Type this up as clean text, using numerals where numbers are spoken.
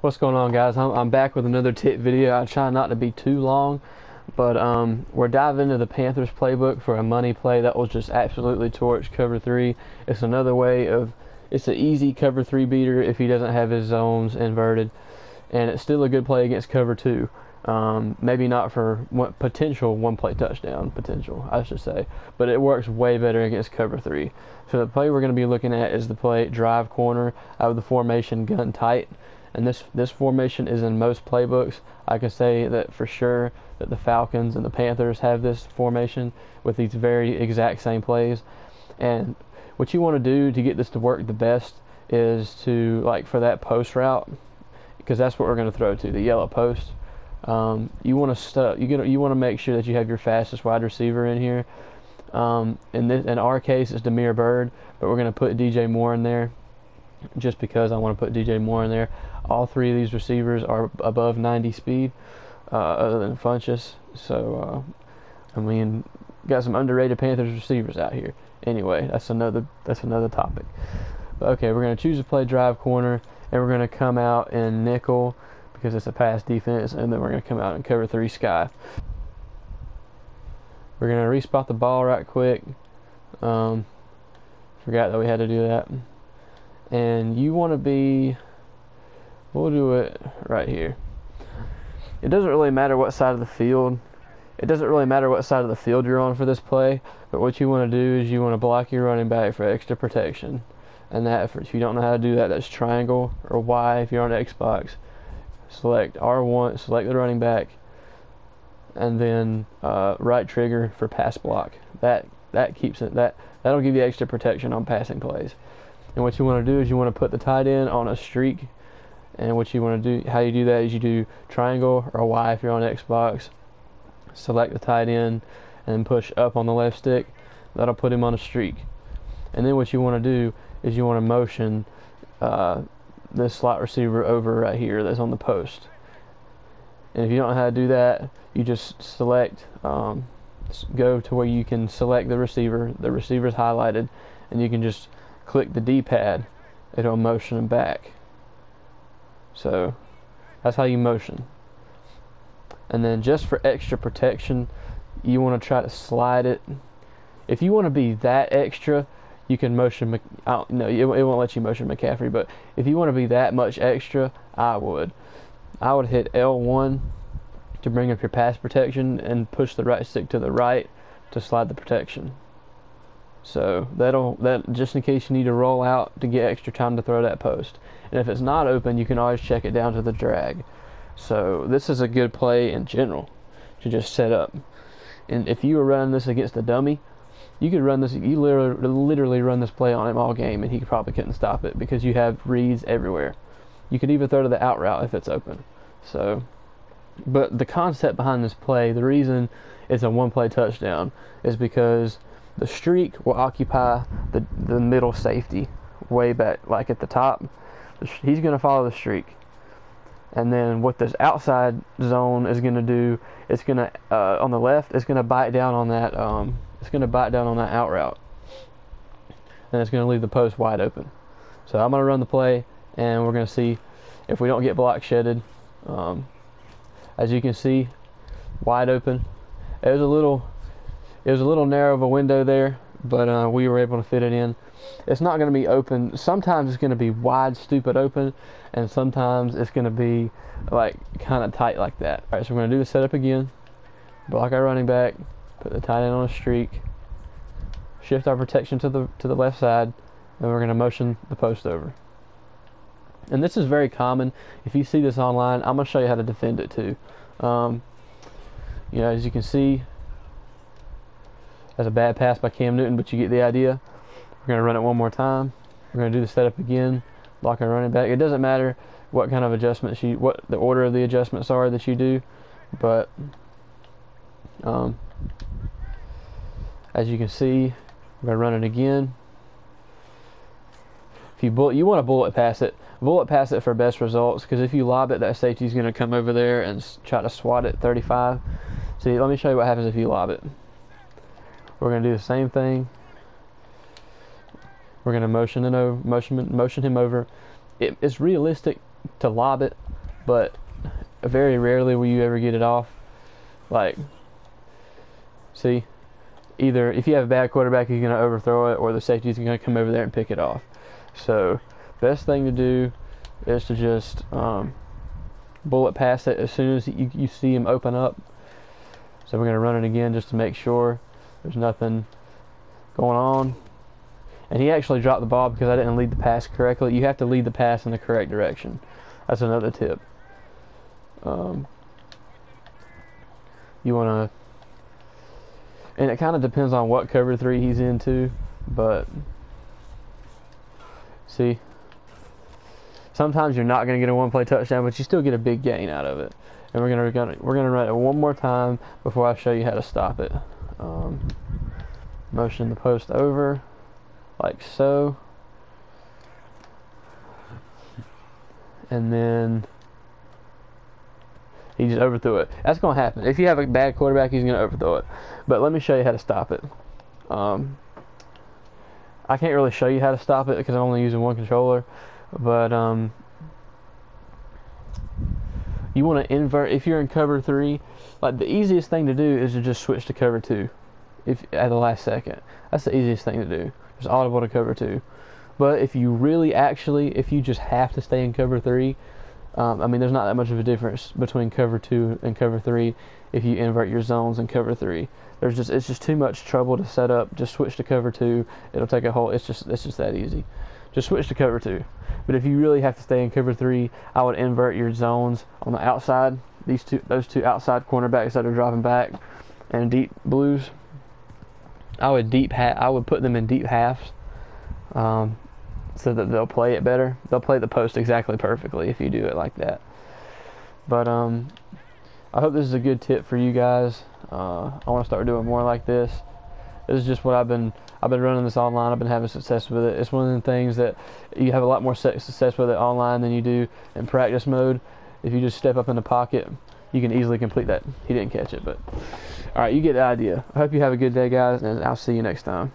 What's going on, guys? I'm back with another tip video. I try not to be too long, but we're diving into the Panthers playbook for a money play that will just absolutely torch cover 3. It's another way of, it's an easy cover 3 beater if he doesn't have his zones inverted, and it's still a good play against cover 2. Maybe not for potential one-play touchdown potential, I should say, but it works way better against cover 3. So the play we're going to be looking at is the play drive corner out of the formation gun tight. And this formation is in most playbooks. I can say that for sure that the Falcons and the Panthers have this formation with these very exact same plays. And what you want to do to get this to work the best is to, like, for that post route, because that's what we're going to throw to the yellow post. You want to make sure that you have your fastest wide receiver in here. In our case, it's Demir Bird, but we're going to put DJ Moore in there, just because I want to put DJ Moore in there. All three of these receivers are above 90 speed, other than Funchess. So, I mean, got some underrated Panthers receivers out here. Anyway, that's another topic. But okay, we're going to choose to play drive corner, and we're going to come out in nickel because it's a pass defense, and then we're going to come out in cover 3 sky. We're going to respot the ball right quick. Forgot that we had to do that. And you want to be, we'll do it right here. It doesn't really matter what side of the field. It doesn't really matter what side of the field you're on for this play, but what you want to do is you want to block your running back for extra protection. And that, if you don't know how to do that, that's triangle, or Y if you're on Xbox. Select R1, select the running back, and then right trigger for pass block. That keeps it, that'll give you extra protection on passing plays. And what you want to do is you want to put the tight end on a streak. And what you want to do, how you do that is you do triangle or Y if you're on Xbox. Select the tight end and push up on the left stick. That'll put him on a streak. And then what you want to do is you want to motion this slot receiver over right here that's on the post. And if you don't know how to do that, you just select, go to where you can select the receiver. The receiver's highlighted, and you can just click the D-pad. It'll motion him back. So that's how you motion. And then just for extra protection, you want to try to slide it. If you want to be that extra, you can motion, no, it won't let you motion McCaffrey, but if you want to be that much extra, I would hit L1 to bring up your pass protection and push the right stick to the right to slide the protection. So that just in case you need to roll out to get extra time to throw that post. And if it's not open, you can always check it down to the drag. So this is a good play in general to just set up. And if you were running this against a dummy, you could run this, you literally run this play on him all game, and he probably couldn't stop it because you have reads everywhere. You could even throw to the out route if it's open. So, but the concept behind this play, the reason it's a one-play touchdown, is because the streak will occupy the middle safety way back, like at the top. He's going to follow the streak. And then what this outside zone is going to do, it's going to, on the left, it's going to bite down on that, out route. And it's going to leave the post wide open. So I'm going to run the play, and we're going to see if we don't get block shedded. As you can see, wide open. It was a little narrow of a window there, but we were able to fit it in. It's not going to be open. Sometimes it's going to be wide, stupid open, and sometimes it's going to be like kind of tight like that. All right, so we're going to do the setup again. Block our running back, put the tight end on a streak, shift our protection to the left side, and we're going to motion the post over. And this is very common. If you see this online, I'm going to show you how to defend it too. As you can see, that's a bad pass by Cam Newton, but you get the idea. We're going to run it one more time. We're going to do the setup again, block our running back. It doesn't matter what kind of adjustments what the order of the adjustments are that you do, but as you can see, we're going to run it again. If you want to bullet pass it for best results, because if you lob it, that safety's going to come over there and try to swat it 35. See, let me show you what happens if you lob it. We're going to do the same thing. We're going to motion him over. It's realistic to lob it, but very rarely will you ever get it off. Like, see, either if you have a bad quarterback, he's going to overthrow it, or the safety's going to come over there and pick it off. So best thing to do is to just bullet pass it as soon as you see him open up. So we're going to run it again just to make sure there's nothing going on. And he actually dropped the ball because I didn't lead the pass correctly. You have to lead the pass in the correct direction. That's another tip. You want to, and it kind of depends on what cover 3 he's into, but see, sometimes you're not going to get a one-play touchdown, but you still get a big gain out of it. And we're gonna run it one more time before I show you how to stop it. Motion the post over, like so, and then he just overthrew it. That's going to happen. If you have a bad quarterback, he's going to overthrow it. But let me show you how to stop it. I can't really show you how to stop it because I'm only using one controller. But you want to invert. If you're in cover 3, like the easiest thing to do is to just switch to cover 2 at the last second. That's the easiest thing to do. Just audible to cover 2. But if you really if you just have to stay in cover 3, I mean, there's not that much of a difference between cover 2 and cover 3 if you invert your zones in cover 3. It's just too much trouble to set up. Just switch to cover 2. It'll take a whole. It's just that easy. Just switch to cover 2. But if you really have to stay in cover 3, I would invert your zones on the outside. Those two outside cornerbacks that are dropping back and deep blues. I would put them in deep halves. So that they'll play it better. They'll play the post exactly perfectly if you do it like that. But I hope this is a good tip for you guys. I want to start doing more like this. This is just what I've been running this online. I've been having success with it. It's one of the things that you have a lot more success with it online than you do in practice mode. If you just step up in the pocket, you can easily complete that. He didn't catch it, but all right, you get the idea. I hope you have a good day, guys, and I'll see you next time.